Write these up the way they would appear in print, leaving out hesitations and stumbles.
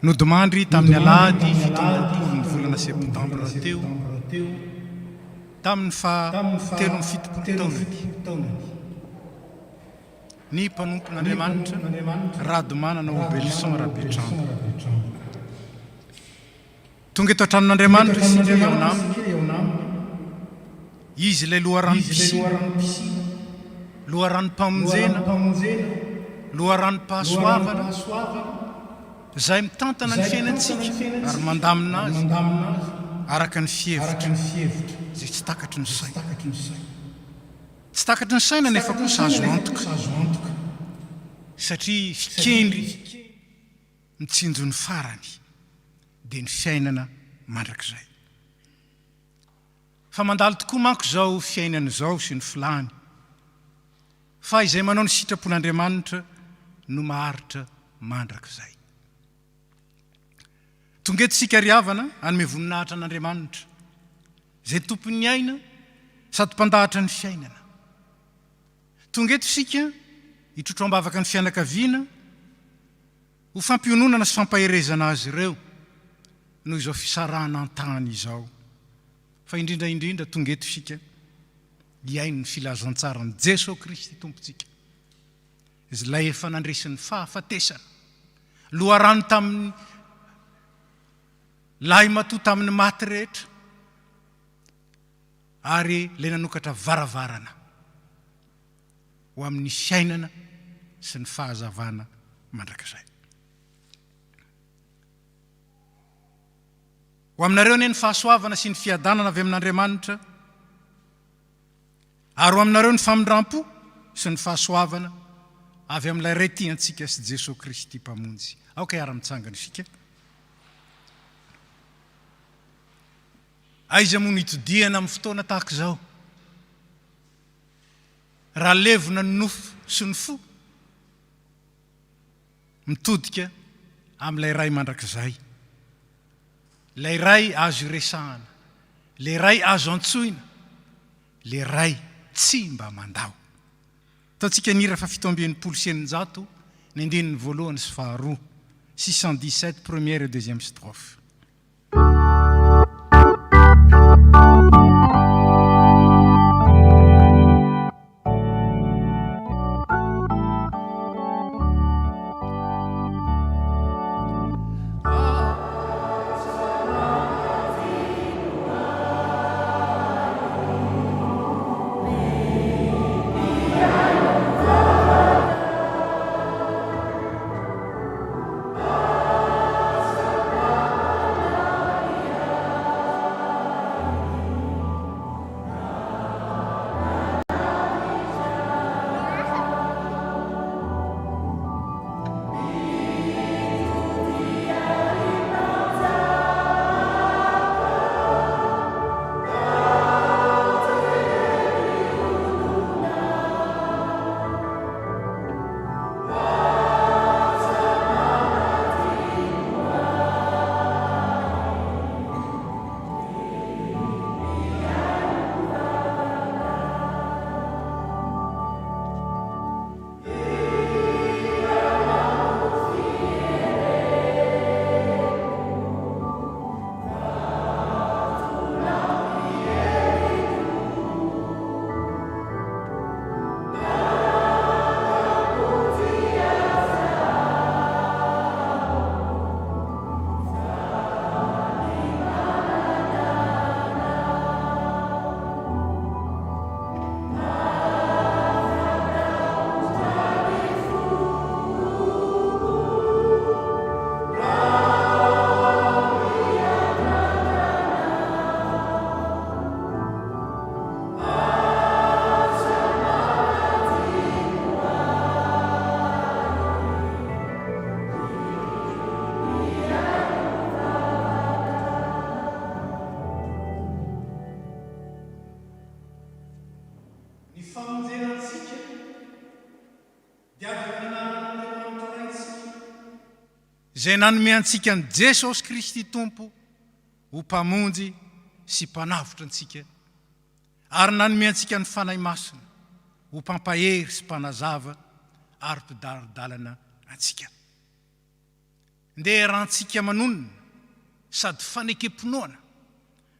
nodimandry tamin'ny alady fitondroapolo ny volana septambra teo tamin'ny fahatelo ny fitopolo taona ny mpanompon'Andriamanitra Radomanana Obelson Rabetrano tonga eto an-tranon'Andriamanitra isika eo naminy izy ilay loharano-pisina loharano-mpamonjena loharano-pahasoavana izay mitantana ny fiainantsika ary mandamina azy araka ny fihevitra izay tsy takatry ny saina tsy takatry ny saina nefa kosa azo antoka satria fikendry mitsinjo ny farany dia ny fiainana mandrakizay fa mandalo tokoa manko izao fiainana izao sy ny filany fa izay manao ny sitrapon'Andriamanitra no maharitra mandrakizay tonga eto isika riavana hanome voninahitra an'Andriamanitra izay tompony aina sady mpandahatra ny fiainana tonga eto isika hitrotro ambavaka ny fianakaviana ho fampiononana sy fampaherezana azy ireo noho izao fisarahana an-tany izao fa indrindra tonga eto isika hiaino ny filazantsarany Jesosy Kristy tompontsika izay efa nandresin'ny fahafatesana loharano tamin'ny lahy matoa tamin'ny maty rehetra ary ilay nanokatra varavarana ho amin'ny fiainana sy ny fahazavana mandrakizay ho aminareo ny fahasoavana sy ny fiadanana avy amin'Andriamanitra ary ho aminareo ny famindram-po sy ny fahasoavana avy amin'ilay ray tiantsika sy Jesosy Kristy mpamonjy aoka hiara-mitsangana isika aiza moa nitodiana amin'ny fotoana tahaka izao raha levona ny nofo sy ny fo mitodika amin'ilay ray mandrakizay ilay ray azo iresahana ilay ray azo antsoina ilay ray tsy mba mandao ataontsika nira fa fito amby enimpolo sy eninjato ny andininy voalohany sy faharoa 617 première et deuxième strophe izay nanome antsika ny Jesosy Kristy tompo ho mpamonjy sy mpanavotra antsika ary nanome antsika ny fanahy masina ho mpampahery sy mpanazava ary mpidarodalana antsika ndeha rantsika manonona sady fanekempinoana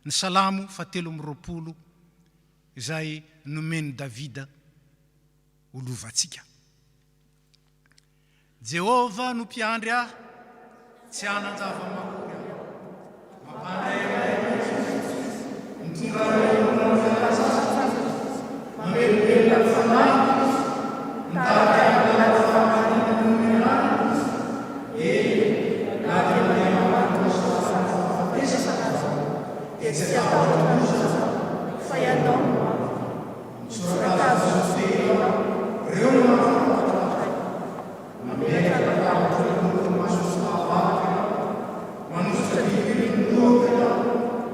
ny salamo 7:20 izay nomeny Davida olovantsika. Jehova no mpiandry ahy, tsy hanan-java makory aho. Mampandray ahy mitondra ahy mamelobelona ny fanahy, mitady amin'ny lafamarinana no menany, na dia mandeha mamanto sy fahafatesana dia tsy atahotra azy fa ianao misorakazo sy fehina reo no mampifantatra mamelaka ny maso sy mahavaka manositra bibiny ny lohaka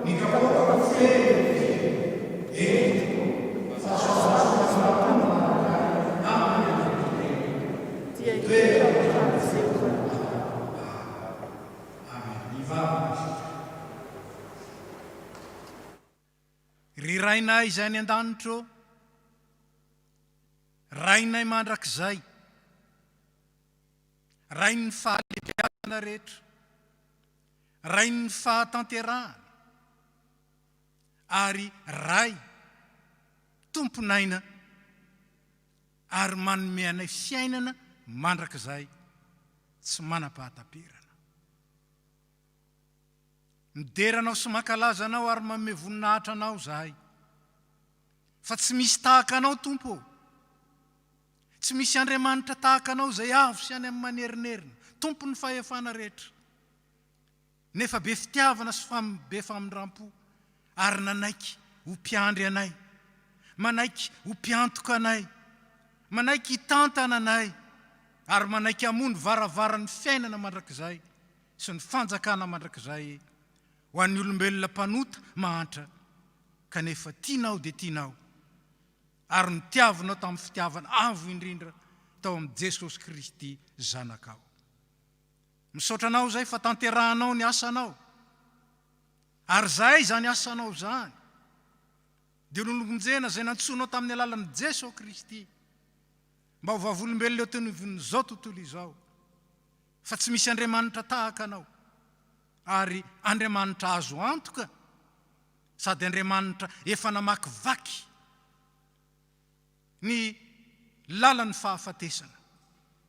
ny kapoaka fehina rainay izay ny an-danitro, rainay mandrakizay, rainy ny fahalebiazana rehetra, rainy ny fahatanterahana, ary ray tomponaina ary manome anay fiainana mandrakizay tsy manam-pahatapirana. Mideranao sy mankalaza anao ary manome voninahitra anao zahay. Fa tsy misy tahaka anao Tompo. Tsy misy Andriamanitra tahaka anao izay avo sy any amin'ny manerinerina, Tompo ny fahefana rehetra. Nefa be fitiavana sy be famindrampo ary nanaiky ho mpiandry anay, manaiky ho mpiantoka anay, manaiky hitantana anay ary manaiky hamono varavaran'ny fiainana mandrakizay sy ny fanjakana mandrakizay ho an'ny olombelona mpanota mahantra kanefa tianao dia tianao ary nitiavinao tamin'ny fitiavana avo indrindra tao amin'ny Jesosy Kristy zanakao. Misaotra anao zay fa tanterahanao ny asanao ary zay zany asanao zany dia nolombonjena zay nantsoinao tamin'ny alalan'i Jesosy Kristy mba ho vavolombelona eo tenivon'izao tontolo izao. Fa tsy misy Andriamanitra tahaka anao ary Andriamanitra azo antoka sady Andriamanitra efa namakivaky ny lalan'ny fahafatesana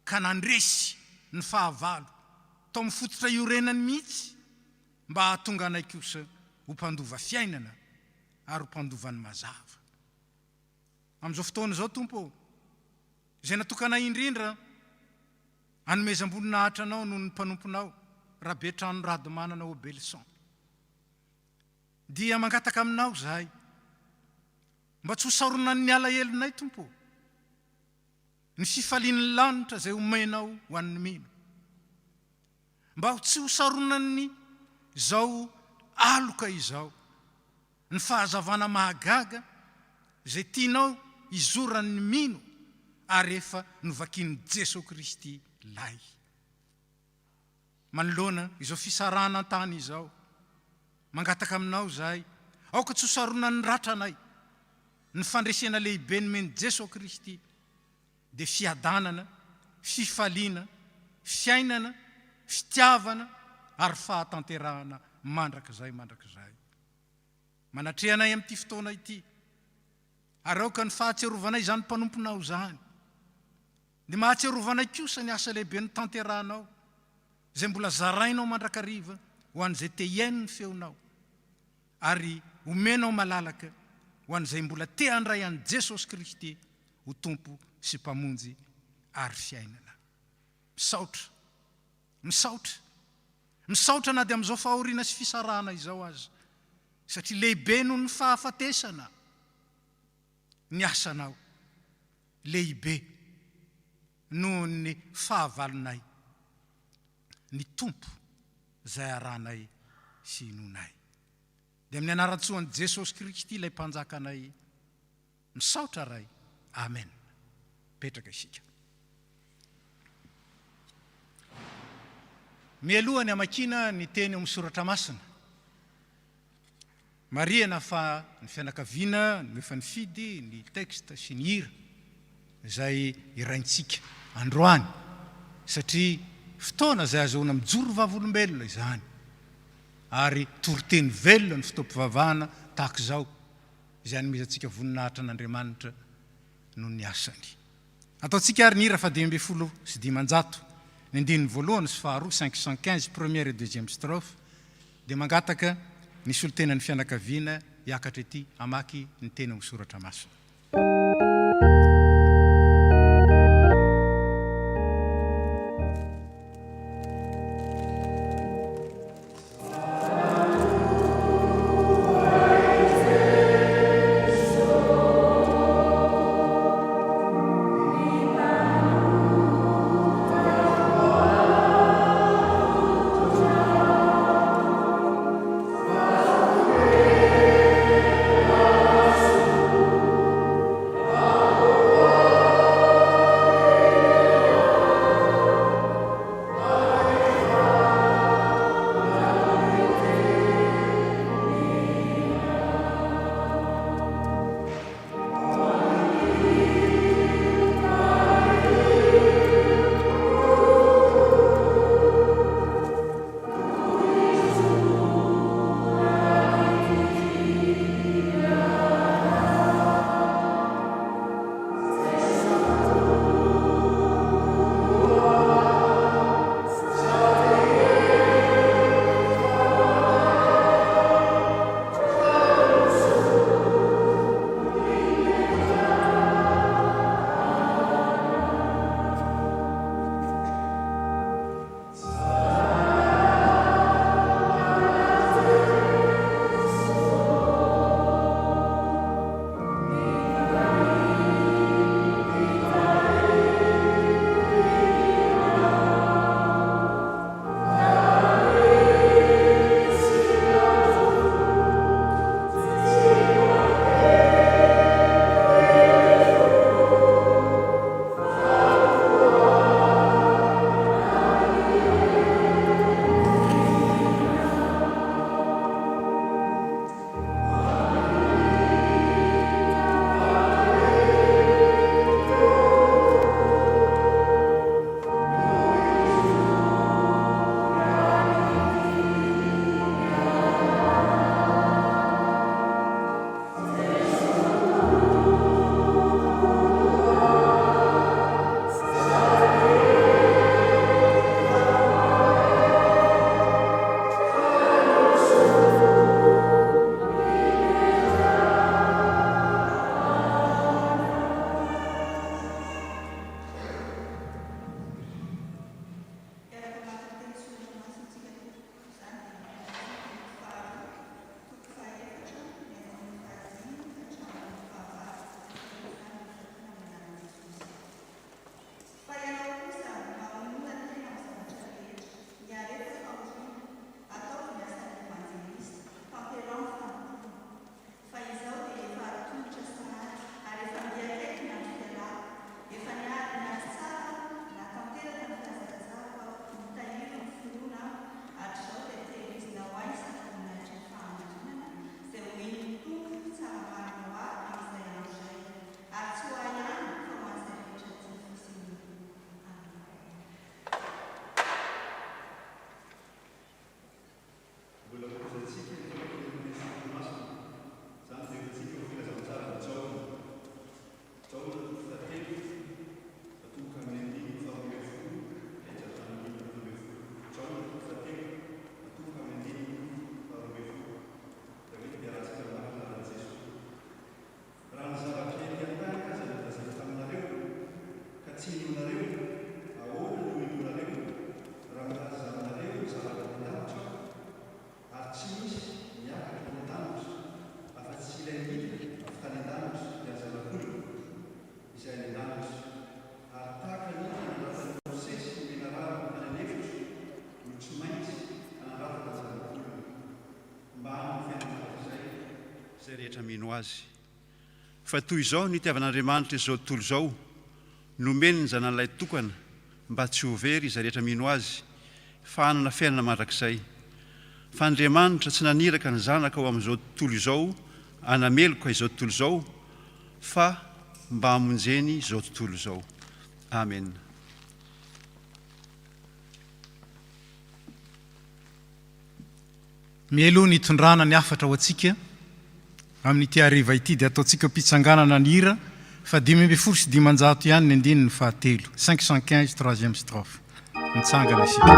ka nandresy ny fahavalo tao amin'ny fototra iorenany mihitsy mba hahatonga anay kosa ho mpandova fiainana ary ho mpandovan'ny mazava. Amin'izao fotoana izao Tompo, izay natokanay indrindra hanomezam-boninahitra anao noho ny mpanomponao Rabetrano Radomanana Obelson. Dia mangataka aminao zahay mba tsy ho saronan'ny alahelonay Tompo, ny fifalian'ny lanitra izay omenao ho an'ny mino, mba tsy ho saronan'ny izao aloka izao, ny fahazavana mahagaga izay tianao izoran'ny mino ary efa novakian'i Jesosy Kristy lay. Manoloana izao fisarana an-tany izao, mangataka aminao zahay, aoka tsy ho saronan'ny ratranay ny fandresena lehibe nomeny Jesosy Kristy dia fiadanana, fifaliana, fiainana, fitiavana ary fahatanterahana mandrakizay. Manatrehanay amin'ity fotoana ity ary aoka ny fahatserovanay izany mpanomponao zany dia mahatserovanay kosa ny asa lehibe ny tanterahanao izay mbola zarainao mandrakariva ho an'izay te hiaino ny feonao ary omenao malalaka ho an'izay mbola te handray an'i Jesosy Kristy ho tompo sy mpamonjy ary fiainana. Misaotra na dia amin'izao fahoriana sy fisarahana izao aza, satria lehibe noho ny fahafatesana ny asanao, lehibe noho ny fahavalonay, ny tompo izay aranay sy inonay. Dia amin'ny anaran-tsoan'i Jesosy Kristy ilay mpanjakanay, misaotra ray. Amen. Petraka isika. Mialohany hamakina ny teny amin'ny soratra masina. Marihana fa ny fianakaviana, ny efa nifidy, ny teksta sy ny hira izay iraintsika androany satria fotoana izay azahoana mijoro vavolombelona izany ary toroteny velona ny fotoam-pivavahana tahaka izao izay nomeza antsika voninahitra n'Andriamanitra noho ny asany. Ataontsika ary ny hira 215 ny andininy voalohany sy faharoa 515 première et deuxième strophe dia mangataka ny solotenan'ny fianakaviana hiakatra ety hamaky ny teny amin'ny soratra masina. Mino azy fa toy izao ny itiavan'Andriamanitra izao tontolo izao nomeny ny zanan'ilay tokana mba tsy ho very izay rehetra mino azy fa hanana fiainana mandrakizay. Fa Andriamanitra tsy naniraka ny zanaka ao amin'izao tontolo izao anameloka izao tontolo izao fa mba hamonjeny izao tontolo izao. Amen. mielo ny itondrana ny afatra ho antsika amin'ity hariva ity dia ataontsika mpitsanganana ny hira fa 5 ihany ny andininy fahatelo 515 troisième strophe mitsangana isika.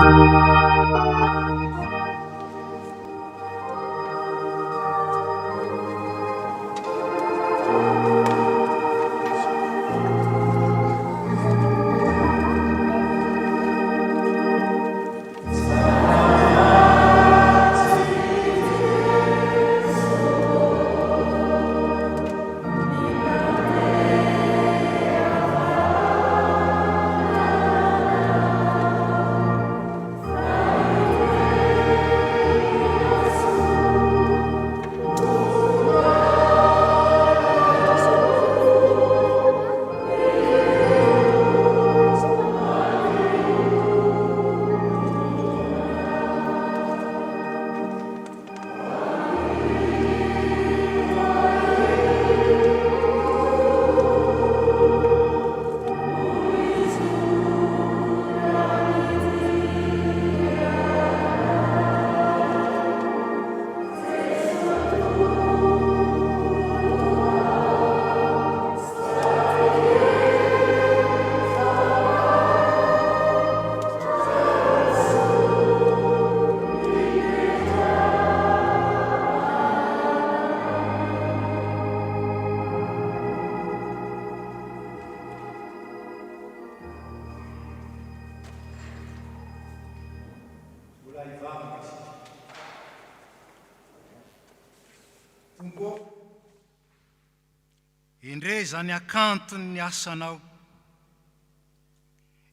Endre zany akantony ny asanao,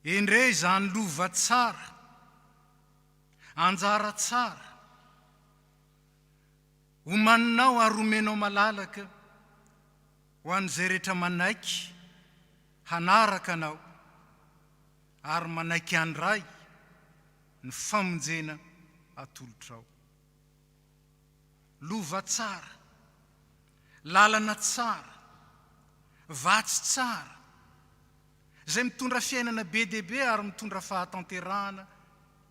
endre zany lova tsara, anjara tsara, omaninao aromenao malalaka ho an'izay rehetra manaiky hanaraka anao ary manaiky andray ny famonjena atolotrao. Lova tsara, lalana tsara, vatsy tsara, zay mitondra fiainana be deaibe ary mitondra fahatanterahana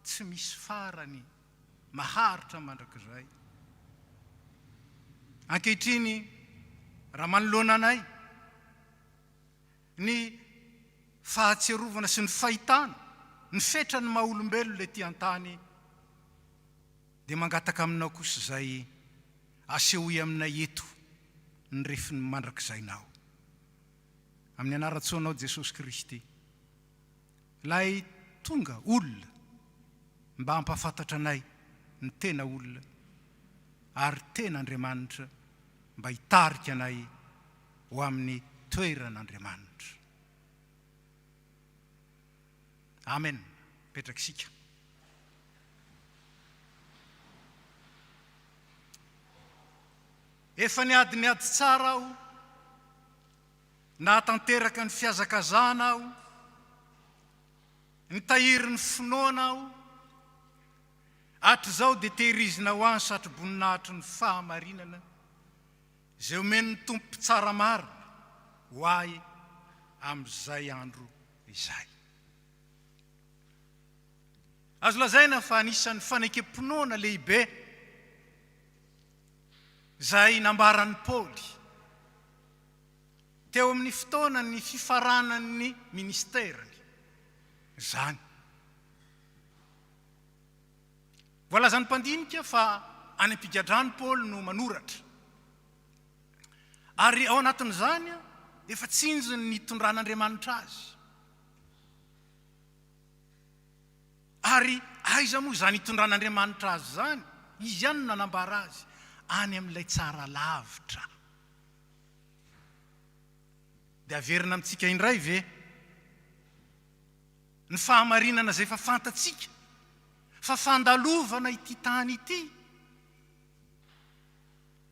tsy misy farany, maharitra mandrakizay. Ankehitriny raha manoloana anay ny fahatsiarovana sy ny fahitana ny fetrany maha-olombelona le ty an-tany dia mangataka aminao kosa zay asehoy aminay eto ny refiny mandrakizainao. Amin'ny anaratsoanao Jesosy Kristy, lay tonga olona mba hampafantatra anay ny tena olona ary tena Andriamanitra mba hitarika anay ho amin'ny toeran'Andriamanitra. Amen. Petrakisika. Efa niady tsara aho, nahatanteraka ny fiazakazana aho, nitahiry ny finoana aho, hatry zao dia tehirizina ho any satroboninahitry ny fahamarinana zay omeny ny tompo tsara marina ho ahy amin'izay andro izay. Azo lazaina fa anisan'ny fanaikeam-pinoana lehibe zay nambaran'ny Paoly teo amin'ny fotoana ny fifaranan'ny ministerany zany. Voalazan'ny mpandinika fa any am-pigadrany Paoly no manoratra, ary ao anatin'izany efa tsinjony ny tondran'Andriamanitra azy. Ary aiza moa zany itondran'Andriamanitra azy zany? Izy ihany no nanambara azy any amin'ilay tsara lavitra. Dia averina amintsika indray ve ny fahamarinana zay fa fantatsika fa fandalovana ity tany ity.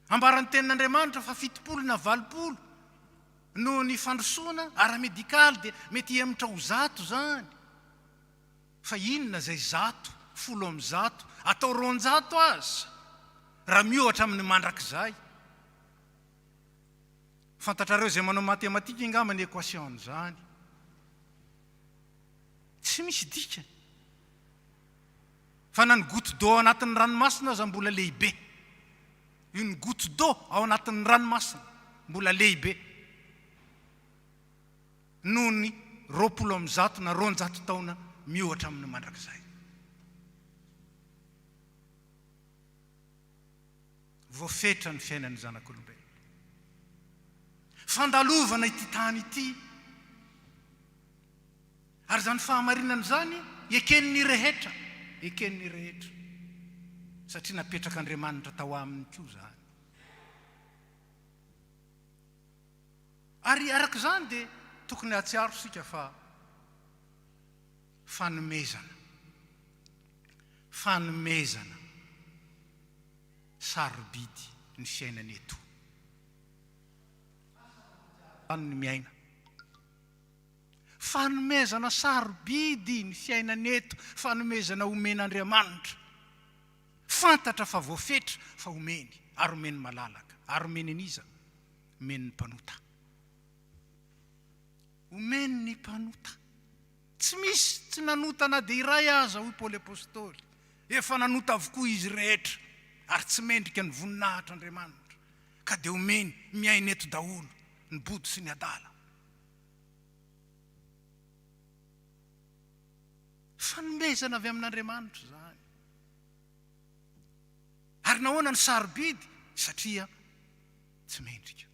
Ambarany tenin'Andriamanitra fa 70 na 80 no ny fandrosoana ara-medikaly dia mety hemitra ho 100 zany. Fa inona zay 100, 10 atao 200 aza raha miohatra amin'ny mandrakizay. Fantatrareo zay manao matematika ingamba ny équation zany. Tsy misy dikany. fa na ny goutte d'eau ao anatin'ny ranomasina aza mbola lehibe. Io ny goutte d'eau ao anatin'ny ranomasina mbola lehibe noho ny 20 na 200 taona mihoatra amin'ny mandrakizay. Voafetra ny fiainan'ny zanak'olombelona. Fandalovana ity tany ity. Ary zany fahamarinana zany eken'ny rehetra, eken'ny rehetra. Satria napetraka Andriamanitra tao aminy koa zany. Ary araka zany dia tokony atsiaro sika fa fanomezana. Fanomezana sarobidy ny fiainana eto. Ny miaina. Fanomezana sarobidy ny fiainana eto, fanomezana omen'Andriamanitra. Fantatra fa voafetra fa omeny, ary omeny malalaka, ary omeny aniza, omeny ny mpanota. Omeny ny mpanota. Tsy misy tsy nanota na dia iray aza hoy Paoly apôstôly. Efa nanota avokoa izy rehetra, ary tsy mendrika ny voninahitr'Andriamanitra. Ka dia omeny miaina eto daholo ny body sy ny adala. Fanomezana avy amin'Andriamanitra zany. Ary nahoana ny sarobidy satria tsy mendrika.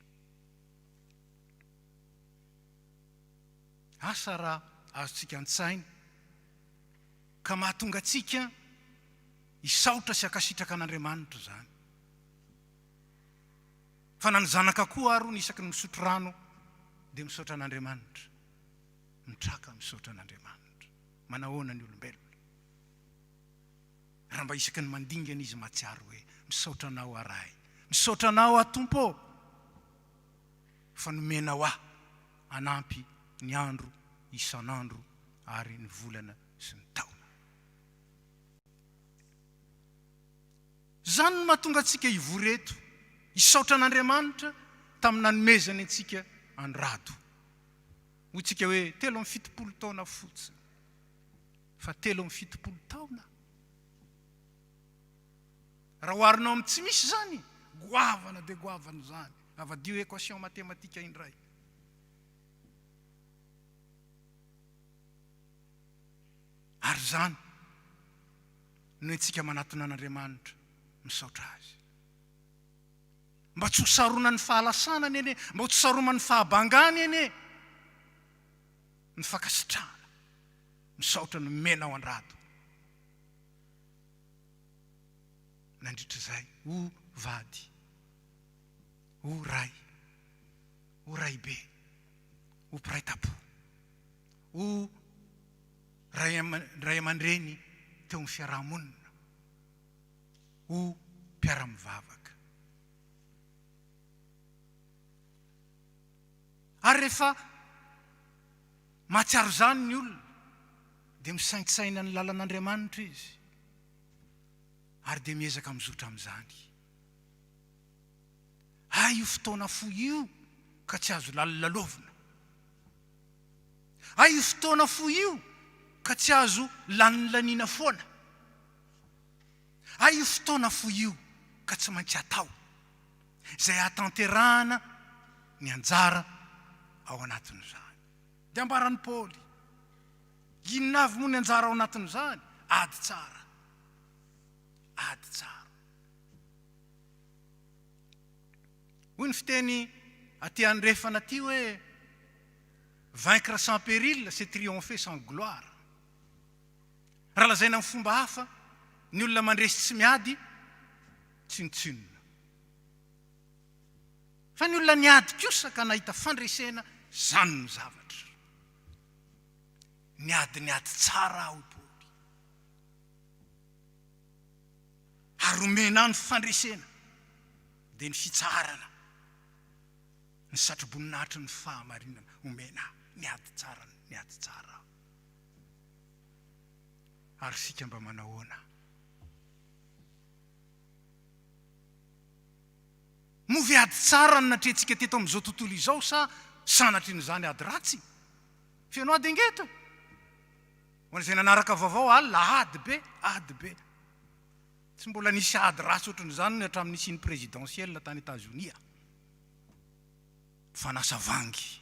Asa raha azontsika antsaina ka mahatonga antsika hisaotra sy hakasitraka an'Andriamanitra zany. Fa na ny zanaka koa ary isaky ny misotro rano dia misaotra an'Andriamanitra. Mitraka misaotra an'Andriamanitra. Manahoana ny olombelona. Raha mba isaky ny mandingana izy matsiaro hoe misaotra anao aray, misaotra anao atompo, fa nomenao aho anampy ny andro isan'andro ary ny volana sy ny taona. Zany no mahatonga antsika hivoreto, hisaotra an'Andriamanitra tamin'ny nanomezany antsika andrado. Hoy tsika hoe 70 taona fotsiny, fa 70 taona. Raha oharinao amin'ny tsy misy zany, goavana dia goavana zany. Avadio équation mathématique indray. Ary zany no antsika manatona an'Andriamanitra misaotra azy. Mba tsy ho sarona ny fahalasana ene, mba ho tsy saroma ny fahabangany ene, ny fakasitrahana, misaotra ny menao andrado. Nandritra zay, ho vady, ho ray be, ho mpiray tapo, ho ray aman-dreny teo amin'ny fiarahamonina, ho mpiara-mivavaka. Ary rehefa mahatsiaro zany ny olona dia misaintsaina ny lalan'Andriamanitra izy, ary dia miezaka mizotra amin'izany. Io fotoana fo io ka tsy azo lalalovina. Io fotoana fo io ka tsy azo lanilaniana foana. Io fotoana fo io ka tsy maintsy atao izay hatanterahana ny anjara ao anatin'izany. Dia ambaran'ny Paoly, inona avy moa ny anjara ao anatin'izany? Ady tsara. Ady tsara. Hoy ny fiteny aty andrefana aty hoe vaincre sans péril, c'est triompher sans gloire. Raha lazaina amin'ny fomba hafa, ny olona mandresy tsy miady, tsinotsinona. Fa ny olona niady kosa ka nahita fandresena, zany ny zavatra. Niady tsara ao Paoly. Ary omena ny fandresena dia ny fitsarana, ny satroboninahitra ny fahamarinana, omena niady tsara. Ary sika mba manahoana? Movy ady tsara ny natrentsika teto amin'izao tontolo izao sa sanatry n'izany ady ratsy? Feno ady angeto. ho an'izay nanaraka vaovao ady be tsy mbola nisy ady ratsy ohatran'izany hatramin'ny siny présidentielle tany États-Unis fanasa vangy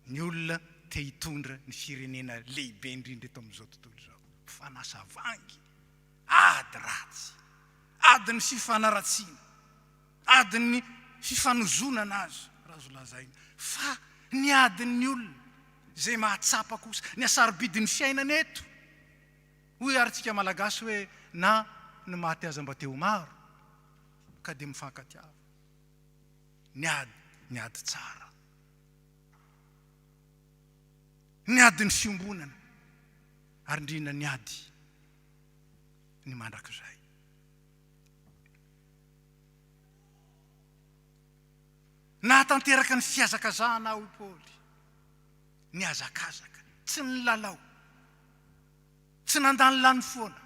ny olona te hitondra ny firenena lehibe indrindra eto amin'izao tontolo izao fanasa vangy ady ratsy ady ny fifanaratsiana ady ny fifanozonana azy raha azo lazaina fa ny adin'ny olona zay mahatsapa kosa ny asarobidin'ny fiainana eto hoy arytsika malagasy hoe na ny maty aza mba teo maro ka dia mifankatiava ny ady tsara ny adin'ny fiombonana ary indrindra ny ady ny mandrakizay nahatanteraka ny fiazakazahana ao i Paoly ny azakazaka tsy ny lalao tsy nandany lany foana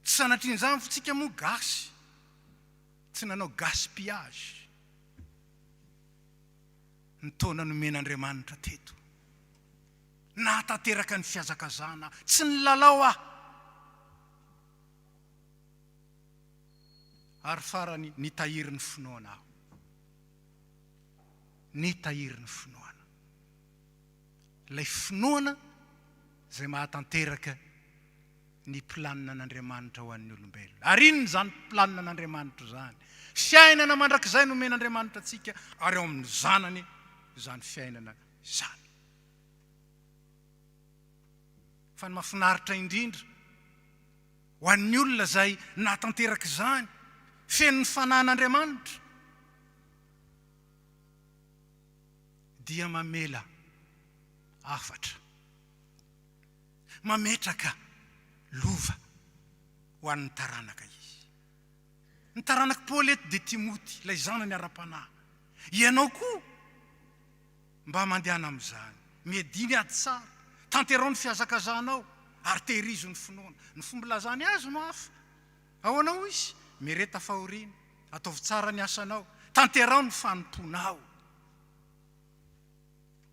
tsy sanatrian'izany fa tsika moa gasy tsy nanao gaspillage ny taona nomen'Andriamanitra teto nahatanteraka ny fiazakazahana tsy ny lalao ary farany nitahiry ny finoana aho nitahiry ny finoana lay finoana zay mahatanteraka ny planina n'Andriamanitra ho an'ny olombelona ary inona zany planina n'Andriamanitra zany fiainana mandrakizay no omen'Andriamanitra atsika ary eo amin'ny zanany zany fiainana zany fa ny mahafinaritra indrindra ho an'ny olona zay nahatanteraka izany feno ny fanan'Andriamanitra dia mamela afatra mametraka lova ho an'ny taranaka izy ny taranaka Paoly eto dia Timoty ilay zanany ara-panahy ianao koa mba mandehana amin'izany miadiny ady tsara tanterao ny fiazakazahanao ary tehirizo ny finoana ny fomba lazany azy no hafa ahoanao izy mireta fahoriana ataovy tsara ny asanao tanterao ny fanomponao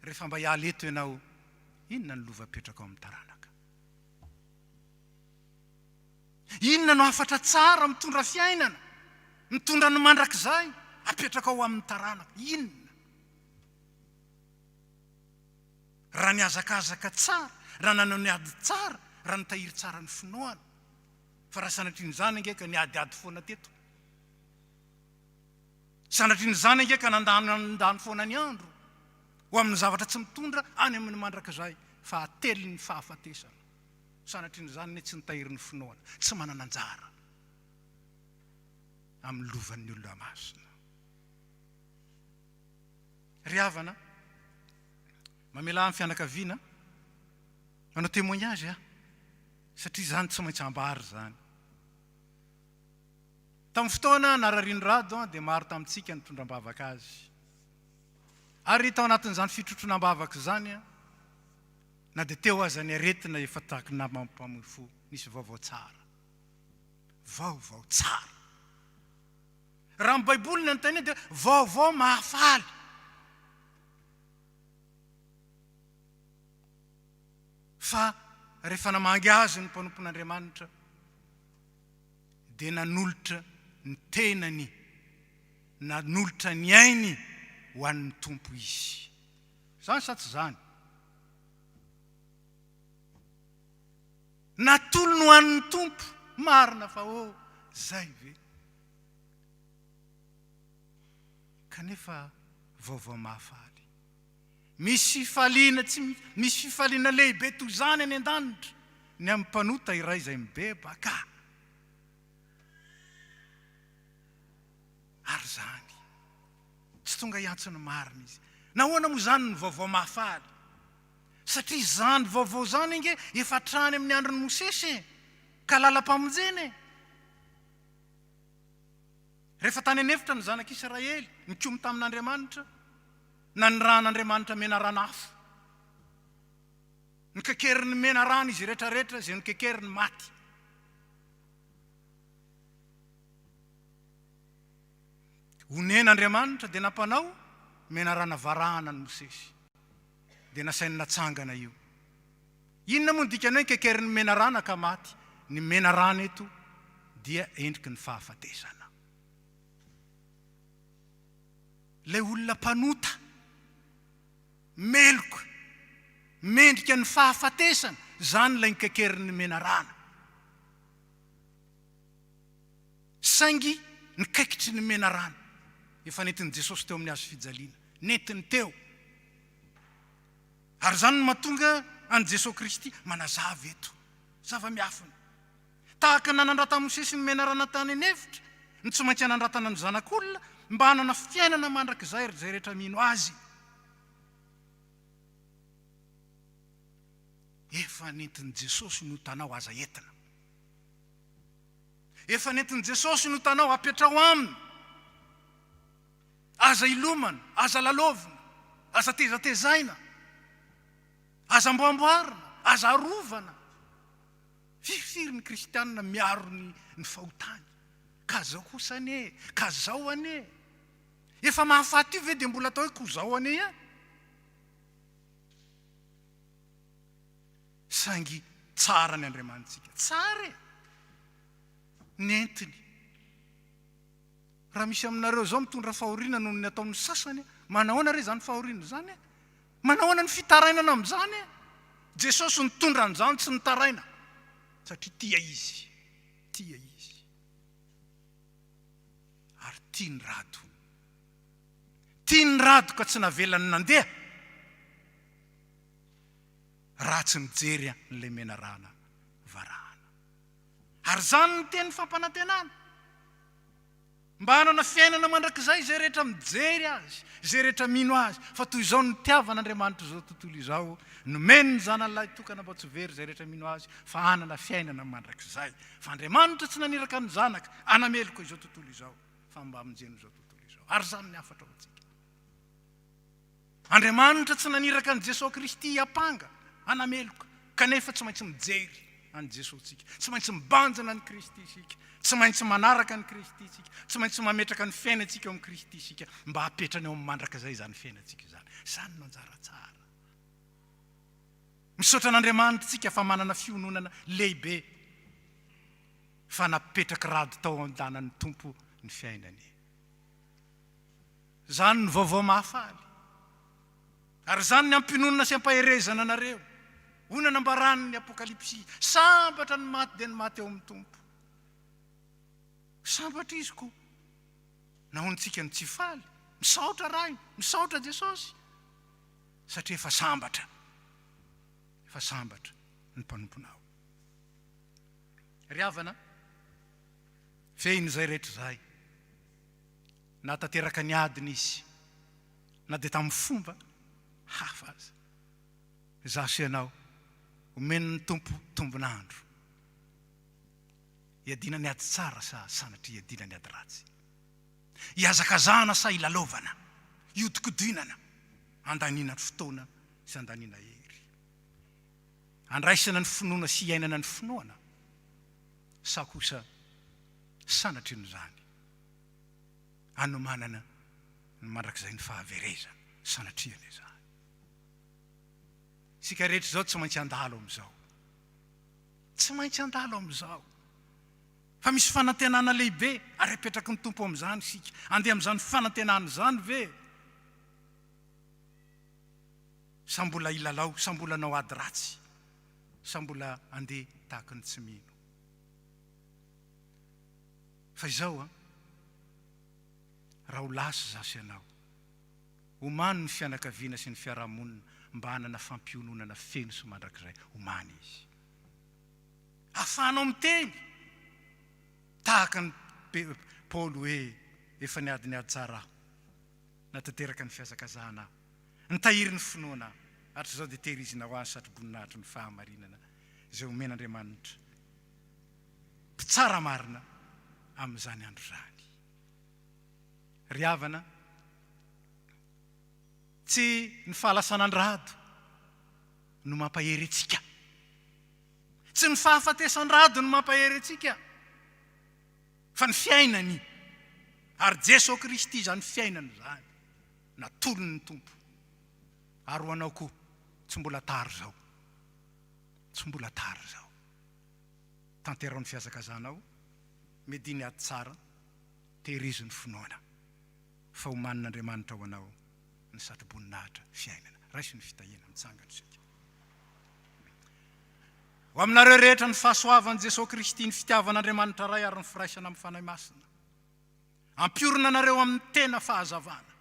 rehefa mba hiala eto ianao inona ny lova apetraka ao amin'ny taranaka inona no afatra tsara mitondra fiainana mitondra ny mandrakizay apetraka ao amin'ny taranaka inona raha ny azakazaka tsara raha nanao ny ady tsara raha nitahiry tsara ny finoana fa raha sanatrian'izany angeka ny adiady foana teto sanatrian'izany angeka nandany foana ny andro ho amin'ny zavatra tsy mitondra any amin'ny mandrakizay fa ately ny fahafatesana sanatrian'izany ny tsy nitahiry ny finoana tsy manana anjara amin'ny lovan'ny olona masina ry havana mamela amin'ny fianakaviana manao témoignage satria zany tsy maintsy ambary zany tamin'ny fotoana nararin'rado dia maro tamintsika nitondram-bavaka azy ary tao anatin'izany fitrotronam-bavaka zany na dia teo aza ny aretina efa tahaky namampamofo nisy vaovao tsara vaovao tsara raha amin'ny baiboly ny anteny dia vaovao mahafaly fa rehefa namangy azy ny mpanompon'Andriamanitra dia nanolotra ny tenany nanolotra ny ainy ho an'ny tompo izy zany sa tsy zany natolony ho an'ny tompo marina fa zay ve kanefa vaovao mahafaly misy fifaliana tsy misy fifaliana lehibe toy zany any an-danitra ny amin'ny mpanota iray izay mibebaka ary zany tsy tonga hiantsony marina izy nahoana moa zany ny vaovao mahafaly satria zany vaovao zany inge efa trany amin'ny andron'ny Mosesy ka lalam-pamonjeny rehefa tany anefitra ny zanak'Israely nikomy tamin'Andriamanitra na ny ran'Andriamanitra mena ranafo ny kekeriny mena rano izy rehetrarehetra zay ny kekeriny maty honen'Andriamanitra dia nampanao mena rana varahana ny Mosesy dia nasainy natsangana io. Inona moa ny dikany hoe kekeriny mena rana ka maty? Ny mena rana eto dia endriky ny fahafatesana. Le olona mpanota meloko mendrika ny fahafatesana, zany ilay kekeriny mena rana. Saingy nikaikitry ny mena rana efa nentin'i Jesosy teo amin'ny hazo fijaliana, nentiny teo. Ary zany no mahatonga an Jesosy Kristy manazava eto zava-miafiny. Tahaka nanandrata Mosesy ny mena rana tany an'efitra, ny tsy maintsy anandratana ny zanak'olona mba hanana fiainana mandrakizay zay rehetra mino azy. Efa nentin'i Jesosy no tanao aza entina. Efa nentin'i Jesosy no tanao apetrao aminy. Aza ilomana, aza lalovina, aza tezatezaina, aza amboamboarina, aza arovana. Firy ny kristianina miaro ny fahotany. Ka zao kosa ane, ka zao ane. Efa mahafaty io ve dia mbola atao hoe ko zao ane ihany. Saingy tsara ny Andriamanitsika, tsara nentiny. Raha misy aminareo zao mitondra fahoriana noho ny ataon'ny sasany, manahoana re zany fahoriana zany? Manahoana ny fitarainana amin'izany? Jesosy nitondra an'izany tsy nitaraina, satria tia izy, tia izy. Ary tia ny rado. Tia ny rado ka tsy navelany nandeha raha tsy mijery n'ilay mena rana varahana. Ary zany ny teny fampanantenana. Mba hanana fiainana mandrakizay zay rehetra mijery azy, zay rehetra mino azy. Fa toy izao ny tiavan'Andriamanitra zao tontolo izao, nomeny ny zanan'ilay tokana mba tsy very zay rehetra mino azy, fa hanana fiainana mandrakizay. Fa Andriamanitra tsy naniraka ny zanaka anameloko izao tontolo izao, fa mba aminjeno izao tontolo izao. Ary zany ny afatra antsika. Andriamanitra tsy naniraka ny Jesosy Kristy apanga anameloko, kanefa tsy maintsy mijery an Jesosy tsika, tsy maintsy mibanjana ny Kristy isika, tsy maintsy manaraka ny Kristy isika, tsy maintsy mametraka ny fiainantsika eo amin'ny Kristy isika, mba hapetrana eo amin'ny mandrakizay zany fiainantsika zany. Zany no anjara tsara. Misaotra an'Andriamanitra tsika fa manana fiononana lehibe, fa napetraka rado tao an-danan'ny Tompo ny fiainany. Zany ny vaovao mahafaly. Ary zany ny ampinonana sy ampaherezana anareo. Hoy nambarany ny Apokalipsy, sambatra ny maty dia ny maty eo amin'ny Tompo. Sambatra izy ko. Nahoantsika ny tsy faly, misaotra rainy, misaotra Jesosy. Satria efa sambatra ny mpanomponao. Ry havana, fehiny zay rehetra zay. Na tanteraka ny adiny izy, na dia tamin'ny fomba hafa aza. Zaho sy ianao, omeny ny Tompo tombonandro. Iadina ny ady tsara sa sanatria iadina ny ady ratsy. Iazakazana sa ilalovana, iodikodinana, andanina ny fotoana sy andanina hery. Andraisana ny finoana sy iainana ny finoana, sa kosa sanatry ny zany. Anomanana ny mandrakizay ny fahaverezana, sanatriany izany. Sika rehetra zao tsy maintsy andalo am'izao. Tsy maintsy andalo am'izao. Fa misy fanantenana lehibe ary apetraky ny Tompo am'izany sika. Andeha am'izany fanantenana zany ve? Sa mbola ilalao, sa mbola nao ady ratsy, sa mbola andeha tahaka ny tsy mino. Fa izao raha ho lasa zaho sy ianao, omany ny fianakaviana sy ny fiarahamonina mba hanana fampiononana feno sy mandrakizay, omany izy. Ahafahanao miteny tahaka ny Paoly hoe efa niady ny ady tsara natanteraka ny fiazakazana, nitahiry ny finoana, hatry zao dia tehirizina ho azy satroboninahitry ny fahamarinana izay omen'Andriamanitra mpitsara marina amin'izany andro zany. Ry havana, tsy ny fahalasan'andrado no mampahery antsika, tsy ny fahafatesan-drado no mampahery antsika, fa ny fiainany. Ary Jesosy Kristy zany fiainany zany, natolony ny Tompo. Ary ho anao koa, tsy mbola tary zao. Tsy mbola tary zao. Tanterao ny fiazakazanao, mediny ady tsara, tehirizony finoana. Fa omanin'Andriamanitra ho anao ny satroboninahitra fiainana. Raisy ny fitahina mitsangana sika. Ho aminareo rehetra ny fahasoavan'i Jesosy Kristy, ny fitiavan'Andriamanitra ray ary ny firaisana amin'ny fanahy masina. Ampiorina nareo amin'ny tena fahazavana.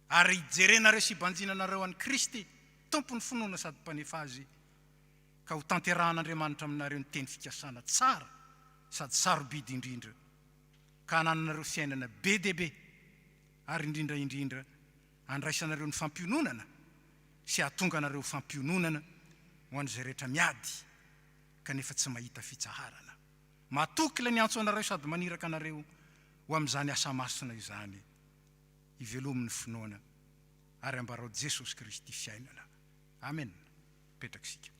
Ary ijerenareo sy ibanjinanareo an'i Kristy, tompony finoana sady mpanefa azy, ka ho tanterahan'Andriamanitra aminareo ny teny fikasana tsara sady sarobidy indrindra, ka hanananareo fiainana be dia be, ary indrindra andraisanareo ny fampiononana sy hahatonga nareo fampiononana ho an'izay rehetra miady kanefa tsy mahita fitsaharana. Matoky ilay niantso anareo sady maniraka anareo ho amin'izany asa masina izany, ivelomin'ny finoana ary ambarao Jesosy Kristy fiainana. Amen. Petraksika.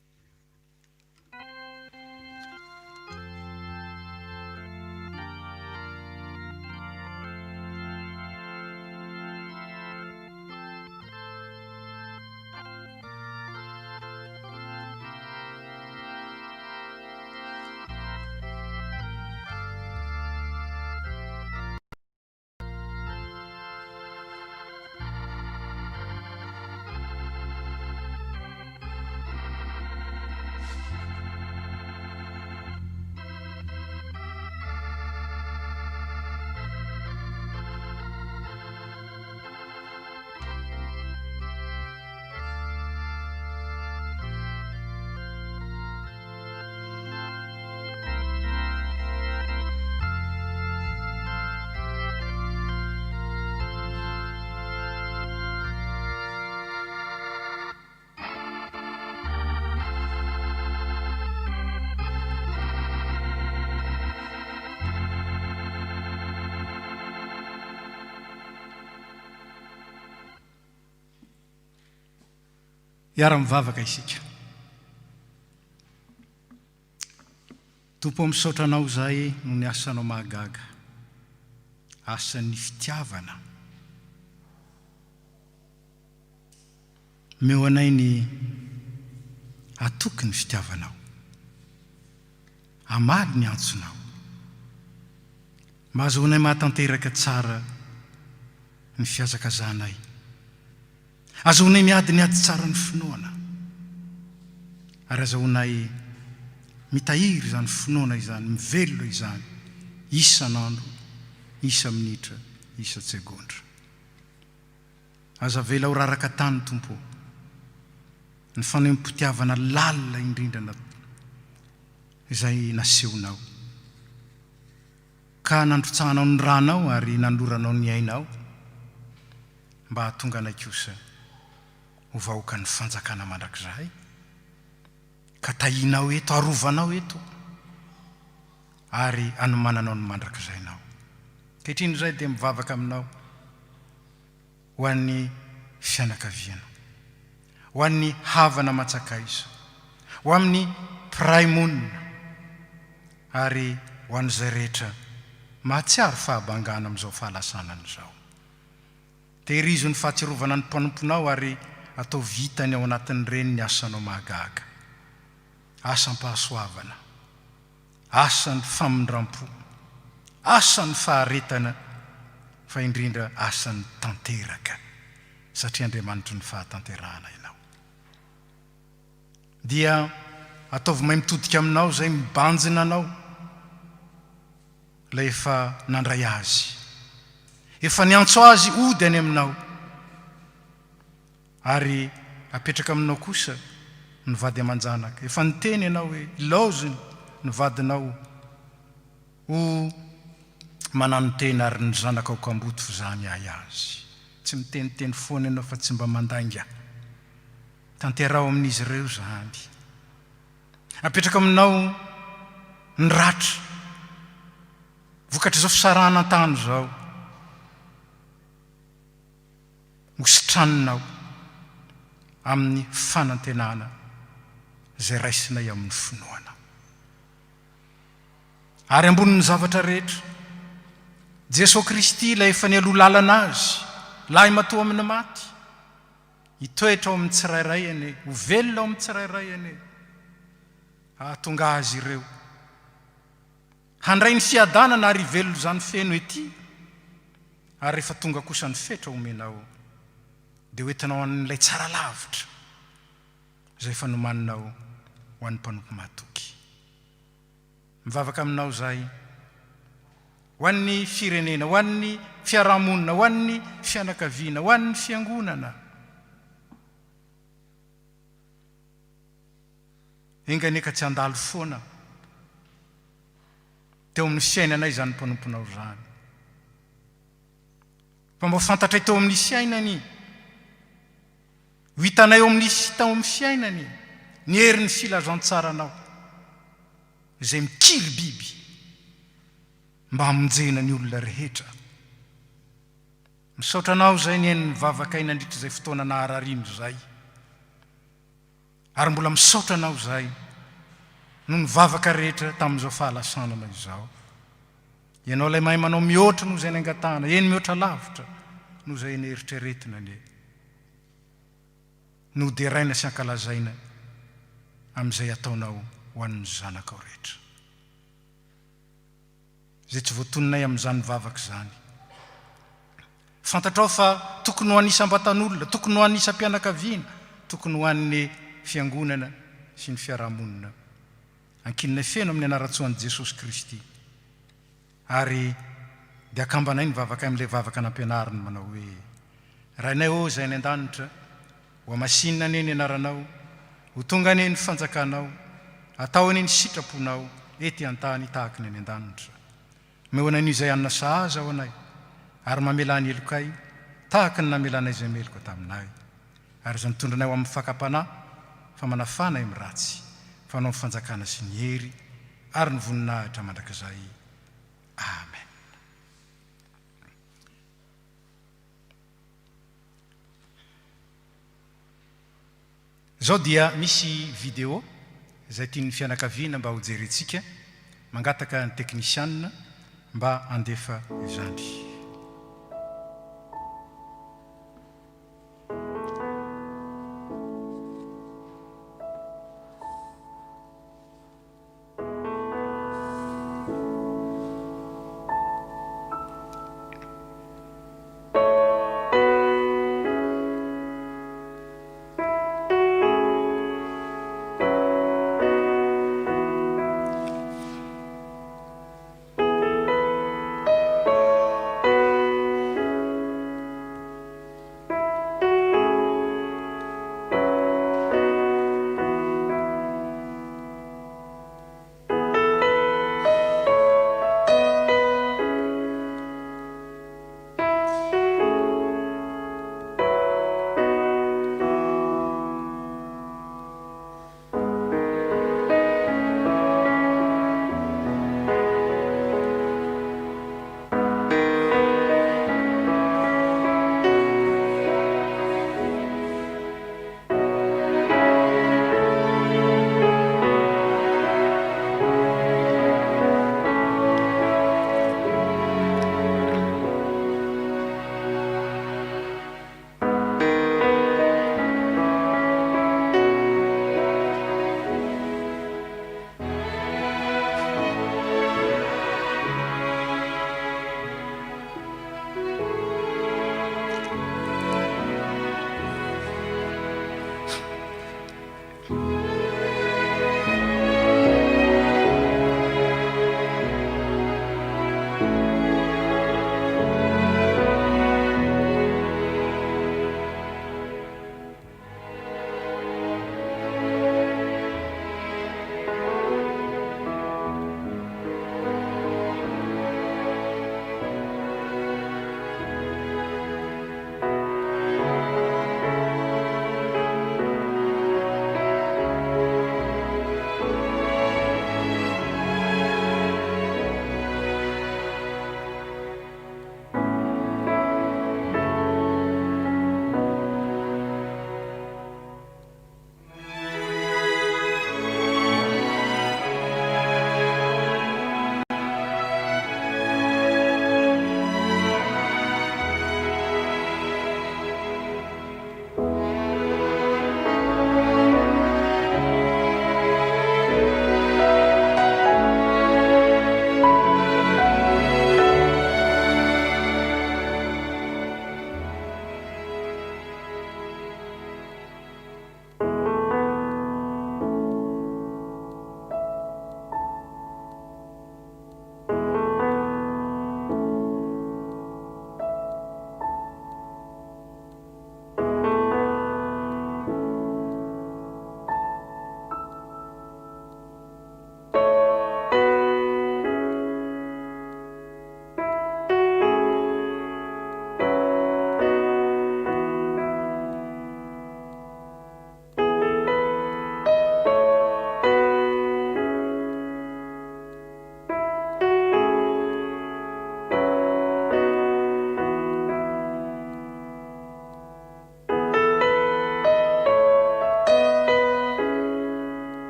Iara-mivavaka isika. Tompo misaotra anao zay no ny asanao mahagaga, asan'ny fitiavana. Meo anay ny atoky ny fitiavanao, amaly ny antsonao, mahazoanay mahatanteraka tsara ny fiazakazanay, azahoanay miady ny ady tsara ny finoana, ary azahoanay mitahiry izany finoana izany, mivelona izany, isan'andro, isa minitra, isa tsegondra. Aza vela ho raraka tany Tompo, ny fanempotiavana lalina indrindra izay nasehonao, ka nandrotsahanao ny ranao ary nandroranao ny ainao, mba hahatonga anay kosa ho vahoaka ny fanjakana mandrakizay, ka tahinao eto, arovanao eto, ary anomananao ny mandrakizainao. Kehitriny izay dia mivavaka aminao ho an'ny fianakaviana, ho an'ny havana matsakaiza, ho amin'ny piray monina, ary ho an'izay rehetra mahatsiaro fahabangana amin'izao fahalasana izao. Tehirizo ny fahatsiarovana ny mpanomponao ary atao vitany ao anatin'ny reny ny asanao mahagaga, asam-pahasoavana, asan'ny famindram-po, asan'ny faharetana, fa indrindra asan'ny tanteraka, satria Andriamanitra ny fahatanterahana ianao. Dia ataovy mahay mitodika aminao zay mibanjina anao, la efa nandray azy, efa niantso azy ody any aminao, ary apetraka aminao kosa ny vady aman-janaka. Efa niteny ianao hoe ilaoziny ny vadinao ho manano tena ary ny zanaka ao kamboto fa zany ahy azy. Tsy miteniteny foana ianao fa tsy mba mandainga. Tanterao amin'izy ireo zany. Apetraka aminao ny ratra, vokatra izao fisarahana tany zao, hositranonao amin'ny fanantenana zay raisinay amin'ny finoana. Ary ambonin'ny zavatra rehetra, Jesosy Kristy ilay efa nialoha lalana azy, lahy matoa amin'ny maty, hitoetra ao amin'ny tsirairay ane ho velona ao amin'ny tsirairay ane ahatonga azy ireo handray ny fiadanana ary velona zany feno ety ary rehefa tonga kosa ny fetra omenao dia hoentinao an'ilay tsara lavitra izay efa nomaninao ho an'ny mpanompo matoky mivavaka aminao zay ho an'ny firenena ho an'ny fiarahamonina ho an'ny fianakaviana ho an'ny fiangonana enganeka tsy andalo foana teo amin'ny fiainanay zany mpanomponao zany fa mba fantatra teo amin'ny fiainany ho hitanay eo amin'ny tao amin'ny fiainany ny herin'ny filazantsaranao izay mikiry biby mba hamonjena ny olona rehetra misaotranao zay ny hain'ny vavaka nandritra izay fotoana nahararino zay ary mbola misaotranao zay no ny vavaka rehetra tamin'izao fahalasanana izao ianao ilay mahay manao mihoatra noho izay nangatahana eny mihoatra lavitra noho izay ny eritreretina anie no deraina sy ankalazaina amin'izay ataonao ho an'ny zanakao rehetra izay tsy voatononay amin'izany vavaka zany fantatrao fa tokony ho anisam-batan'olona tokony ho anisam-pianakaviana tokony ho an'ny fiangonana sy ny fiarahamonina ankinina feno amin'ny anaratsoan'i Jesosy Kristy ary dia akambanay ny vavaka amin'ilay vavaka nampianariny manao hoe rainay ô izay ny an-danitra ho amasinina ane ny anaranao ho tonga ane ny fanjakanao atao ane ny sitraponao ety an-tany tahaka ny any an-danitra mehoana n'izay anna sahaza ao anay ary mamela ny elokay tahaka ny namelanay izay meloka taminay ary izay mitondranay ho amin'ny fakapanahy fa manafanay amin'ny ratsy fanao amin'ny fanjakana sy ny hery ary ny voninahitra mandrakizay amen. Zao dia misy vidéo izay tian'ny fianakaviana mba ho jerentsika mangataka ny teknisianina mba andefa izany.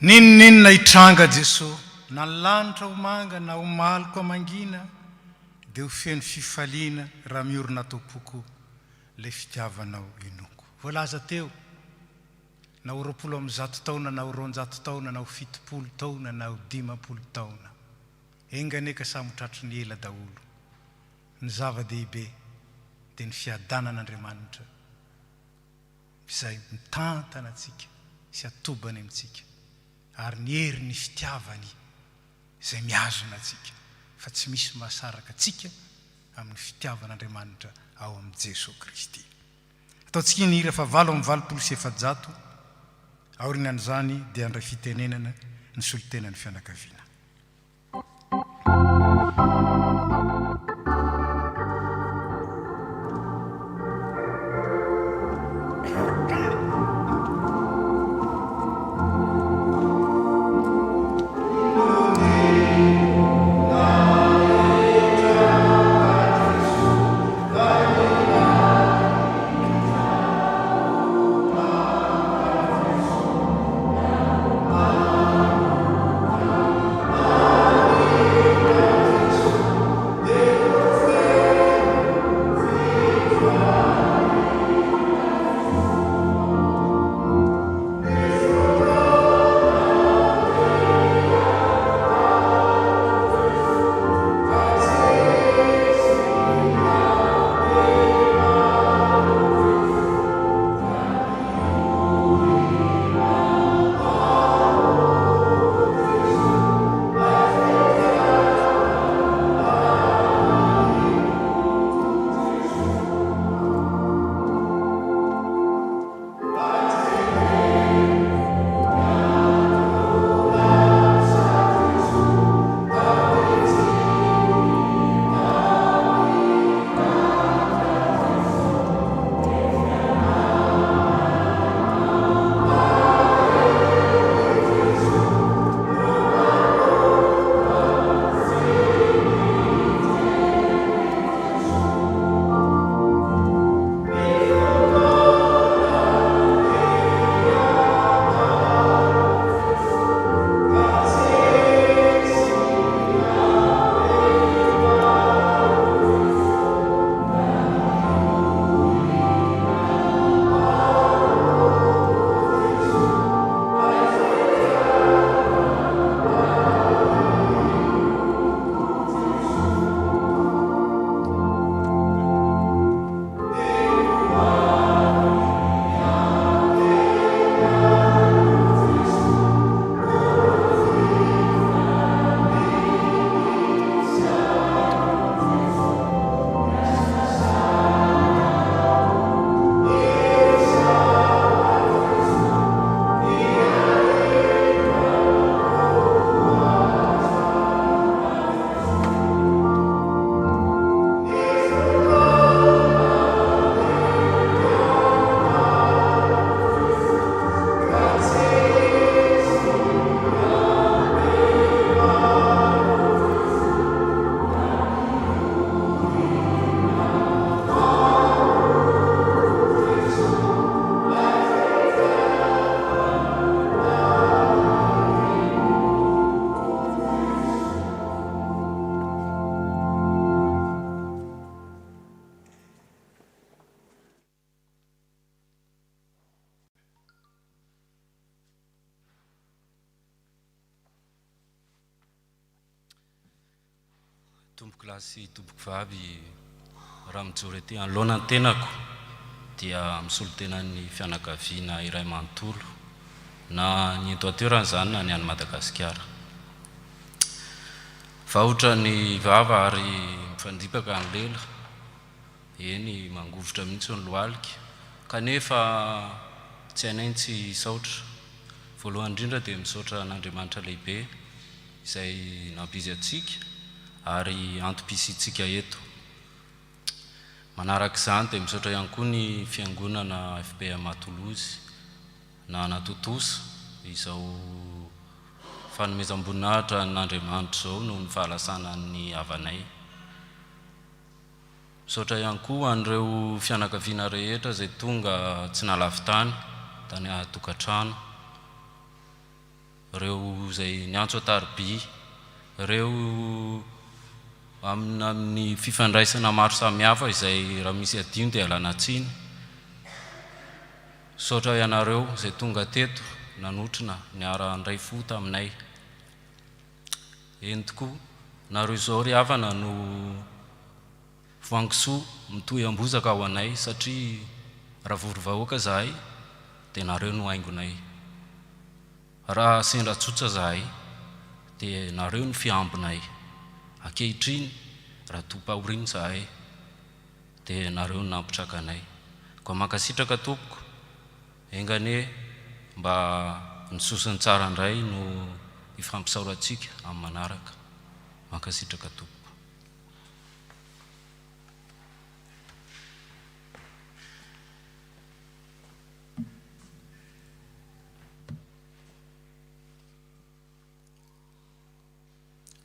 Ninninona itranga Jesosy na ny lanitra ho manga na ho maloko mangina dia ho feno fifaliana raha miorina tompoko le fitiavanao inoko. Voalaza teo na ho 20 taona na ho 200 taona na ho 70 taona na ho 50 taona. Enganeka samy tratry ny ela daholo. Ny zava-dehibe dia ny fiadanan'Andriamanitra izay mitantana antsika sy atobany amintsika ary ny hery ny fitiavany izay miazona antsika fa tsy misy mahasaraka antsika amin'ny fitiavan'Andriamanitra ao amin'ny Jesosy Kristy. Ataontsika ny hira fa 8:700 aorianan'izany dia andray fitenenana ny solitenan'ny fianakaviana. Tompoko lasy tompoko vavy raha mijoro ety anoloana ny tenako dia misolo tenan'ny fianakaviana iray manontolo na ny eto an-toeran'izany na ny any Madagasikara. Vahotra ny vava ary mifandipaka ny lela, eny mangovotra mihitsy ny lohalika kanefa tsy hainay tsy saotra. Voalohany indrindra dia misaotra n'Andriamanitra lehibe izay nampizy atsika ary antom-pisitsika eto. Manaraka izany dia misaotra ihany koa ny fiangonana FPA Matolozy na Anatotosa izao fanomezam-boninahitra n'Andriamanitra izao noho ny fahalasana ny havanay. Misaotra ihany koa an'ireo fianakaviana rehetra izay tonga tsy nalavy tany, tany atokantrano. reo zay niantso atarby, reo amin'ny fifandraisana maro samihafa izay raha misy adino dia alanatsiny. Saotra ianareo zay tonga teto nanotrona niara andray fota aminay. Eny tokoa, nareo izao ry havana no voangisoa mitohy ambozaka ao anay satria raha vory-vahoaka zahay dia nareo no haingonay. Raha sendra tsotsa zahay dia nareo no fiambinay. Ankehitriny raha topa-oriny zahay dia nareo no nampitraka anay. Koa mankasitraka tompoko, engane mba ny sosiny tsara indray no ifampisaorantsika amin'ny manaraka. Mankasitraka tompoko.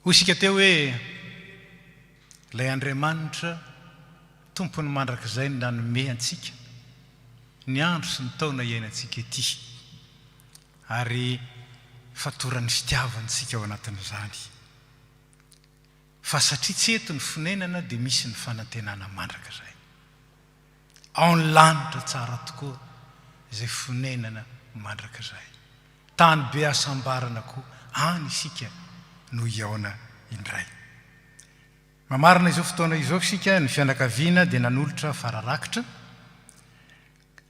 Hoy isika teo hoe ilay Andriamanitra tompony mandrakizay ny nanome antsika ny andro sy ny taona iainantsika ety, ary fatorany fitiavantsika ao anatin'izany. Fa satria tsy eto ny fonenana dia misy ny fanantenana mandrakizay. Ao ny lanitra tsara tokoa izay fonenana mandrakizay. Tany be asambarana koa any isika no iaona indray. Mamarina izao fotoana izao isika ny fianakaviana dia nanolotra fararakitra,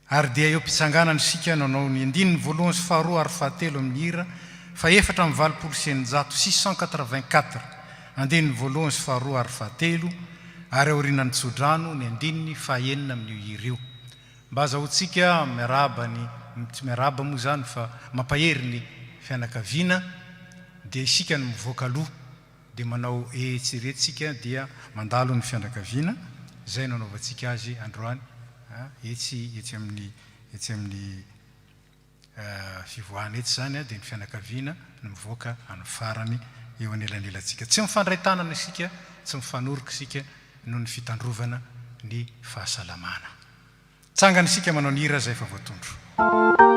ary dia eo mpitsanganana isika nanao ny 15 sy 2 ary 7 amin'ny hira fa 4,684 andininy 1 sy 2 ary 7 ary aorianany tsodrano ny andininy 9 amin'ny hira io. Mba azahoantsika miaraba tsy miaraba moa zany fa mampahery ny fianakaviana dia isika no mivoaka aloha dia manao etsiretsika dia mandalo ny fianakaviana izay nanaovantsika azy androany etsy amin'ny fivoahana etsy zany dia ny fianakaviana no mivoaka amin'ny farany eo anelanelantsika. Tsy mifandray tanana isika, tsy mifanoroka isika noho ny fitandrovana ny fahasalamana. Tsangana isika manao ny hira zay fa voatondro. Amen.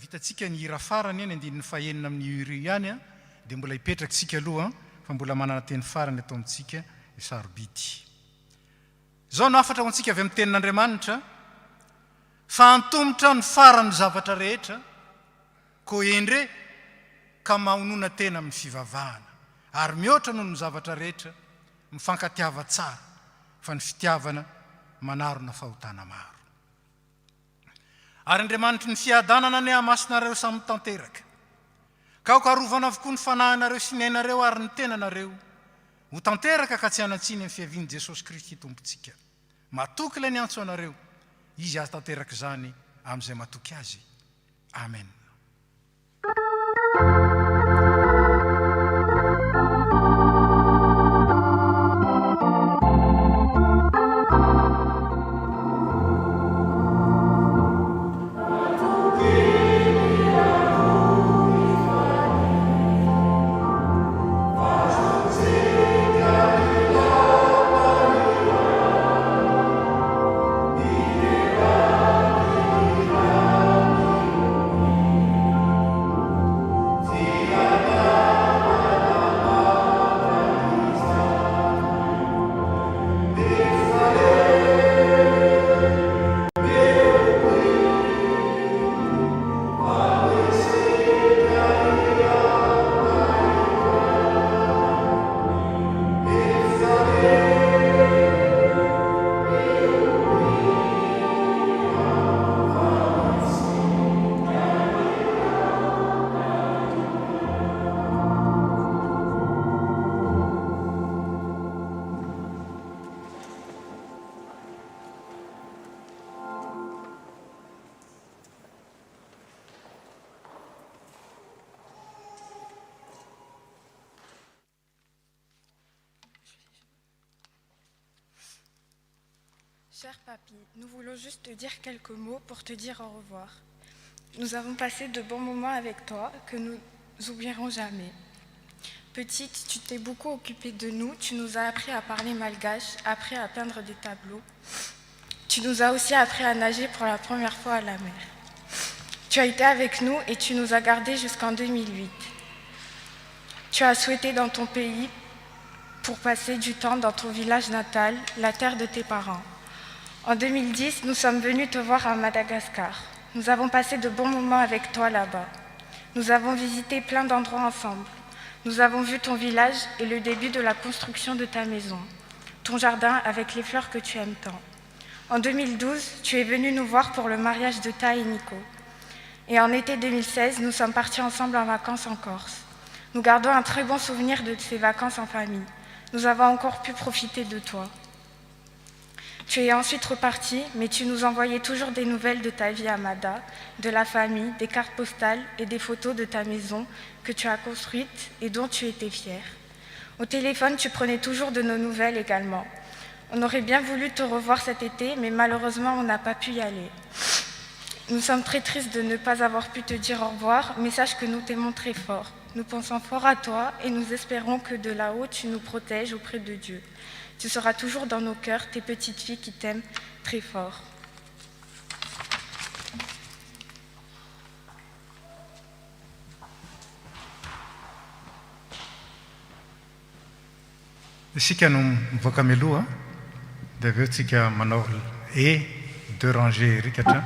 vitantsika ny hira farany ny andininy fahenina amin'ny iri ihany dia mbola hipetraksika aloha fa mbola manana teny farany atao amintsika sarobity. Zao no afatra ho antsika avy amin'ny tenin'Andriamanitra fa antomotra ny farany zavatra rehetra ko endre ka mahonona tena amin'ny fivavahana ary mihoatra noho ny zavatra rehetra mifankatiava tsara fa ny fitiavana manarona fahotana maro. Ary Andriamanitra ny fiadanana ny hamasinareo samy tanteraka ka ho karovana avokoa ny fanahinareo sy ny ainareo ary ny tenanareo ho tanteraka ka tsy hanatsiny amin'ny fiaviany Jesosy Kristy tompontsika. Matoky ilay ny antso anareo, izy azy tanteraka izany amin'izay matoky azy. Amen. Cher papy, nous voulons juste te dire quelques mots pour te dire au revoir. Nous avons passé de bons moments avec toi que nous n'oublierons jamais. Petite, tu t'es beaucoup occupée de nous, tu nous as appris à parler malgache, appris à peindre des tableaux. Tu nous as aussi appris à nager pour la première fois à la mer. Tu as été avec nous et tu nous as gardés jusqu'en 2008. Tu as souhaité dans ton pays pour passer du temps dans ton village natal, la terre de tes parents. En 2010, nous sommes venus te voir à Madagascar. Nous avons passé de bons moments avec toi là-bas. Nous avons visité plein d'endroits ensemble. Nous avons vu ton village et le début de la construction de ta maison, ton jardin avec les fleurs que tu aimes tant. En 2012, tu es venu nous voir pour le mariage de Ta et Nico. Et en été 2016, nous sommes partis ensemble en vacances en Corse. Nous gardons un très bon souvenir de ces vacances en famille. Nous avons encore pu profiter de toi. Tu es ensuite reparti, mais tu nous envoyais toujours des nouvelles de ta vie à Mada, de la famille, des cartes postales et des photos de ta maison que tu as construite et dont tu étais fière. Au téléphone, tu prenais toujours de nos nouvelles également. On aurait bien voulu te revoir cet été, mais malheureusement, on n'a pas pu y aller. Nous sommes très tristes de ne pas avoir pu te dire au revoir, mais sache que nous t'aimons très fort. Nous pensons fort à toi et nous espérons que de là-haut, tu nous protèges auprès de Dieu. Tu seras toujours dans nos cœurs, tes petites filles qui t'aiment très fort. Isika no mivoaka mialoha dia aveo tsika manao deux rangées rikatra